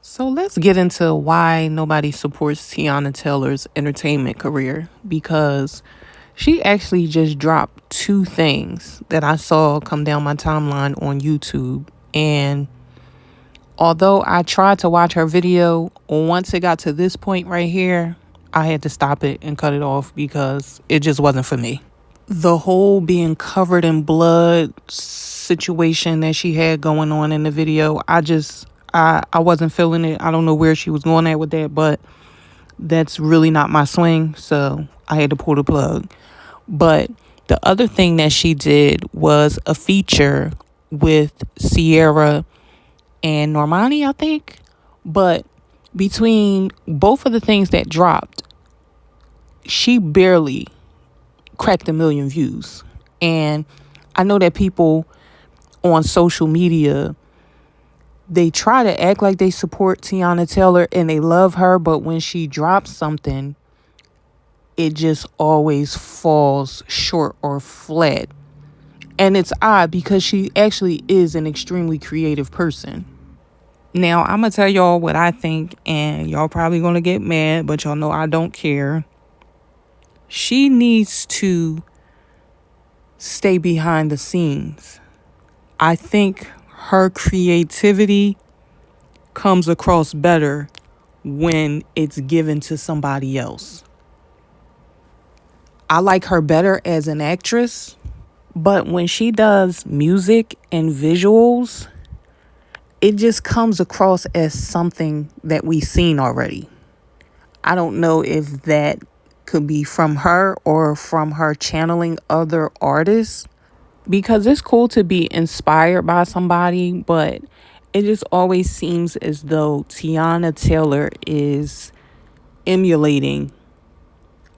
So let's get into why nobody supports Teyana Taylor's entertainment career, because she actually just dropped two things that I saw come down my timeline on YouTube. And although I tried to watch her video, once it got to this point right here, I had to stop it and cut it off because it just wasn't for me. The whole being covered in blood situation that she had going on in the video, I wasn't feeling it. I don't know where she was going at with that, but that's really not my swing, so I had to pull the plug. But the other thing that she did was a feature with Sierra and Normani, I think. But between both of the things that dropped, she barely cracked 1 million views. And I know that people on social media, they try to act like they support Teyana Taylor and they love her, but when she drops something, it just always falls short or flat. And it's odd because she actually is an extremely creative person. Now, I'm going to tell y'all what I think, and y'all probably going to get mad, but y'all know I don't care. She needs to stay behind the scenes. I think her creativity comes across better when it's given to somebody else. I like her better as an actress, but when she does music and visuals, it just comes across as something that we've seen already. I don't know if that could be from her or from her channeling other artists, because it's cool to be inspired by somebody, but it just always seems as though Teyana Taylor is emulating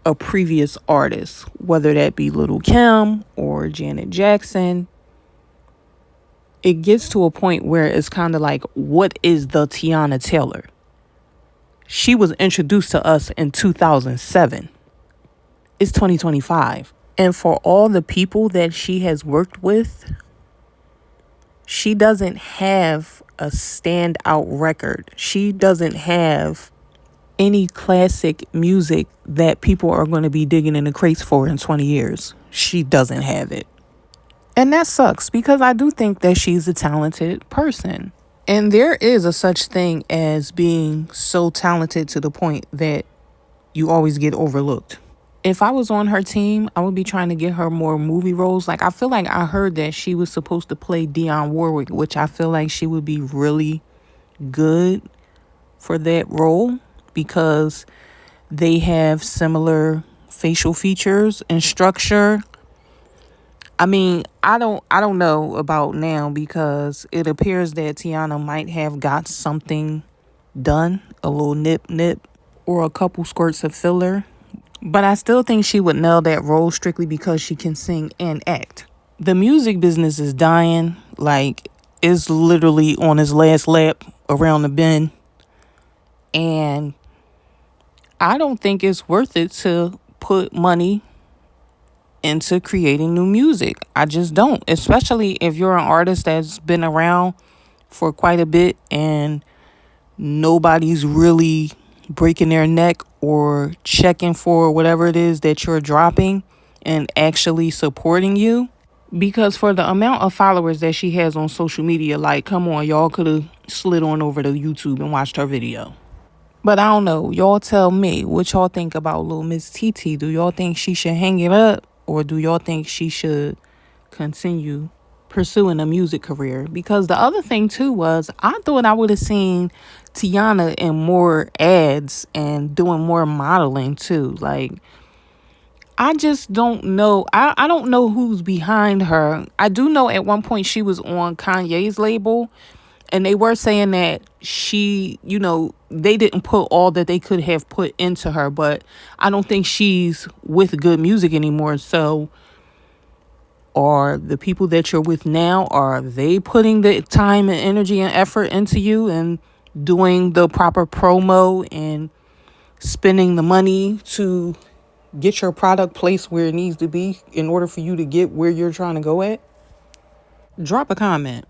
a previous artist, whether that be Lil' Kim or Janet Jackson. It gets to a point where it's kind of like, what is the Teyana Taylor? She was introduced to us in 2007. It's 2025. And for all the people that she has worked with, she doesn't have a standout record. She doesn't have any classic music that people are going to be digging in the crates for in 20 years. She doesn't have it. And that sucks, because I do think that she's a talented person. And there is a such thing as being so talented to the point that you always get overlooked. If I was on her team, I would be trying to get her more movie roles. Like, I feel like I heard that she was supposed to play Dionne Warwick, which I feel like she would be really good for that role because they have similar facial features and structure. I mean, I don't know about now, because it appears that Teyana might have got something done, a little nip, or a couple squirts of filler. But I still think she would nail that role strictly because she can sing and act. The music business is dying. Like, it's literally on its last lap around the bend. And I don't think it's worth it to put money into creating new music. I just don't. Especially if you're an artist that's been around for quite a bit and nobody's really breaking their neck or checking for whatever it is that you're dropping and actually supporting you. Because for the amount of followers that she has on social media, like, come on, y'all could have slid on over to YouTube and watched her video. But I don't know. Y'all tell me what y'all think about Lil Miss TT. Do y'all think she should hang it up, or do y'all think she should continue pursuing a music career? Because the other thing too was, I thought I would have seen Teyana in more ads and doing more modeling too. Like, I just don't know. I don't know who's behind her. I do know at one point she was on Kanye's label, and they were saying that she, they didn't put all that they could have put into her, but I don't think she's with Good Music anymore. So are the people that you're with now, are they putting the time and energy and effort into you and doing the proper promo and spending the money to get your product placed where it needs to be in order for you to get where you're trying to go at? Drop a comment.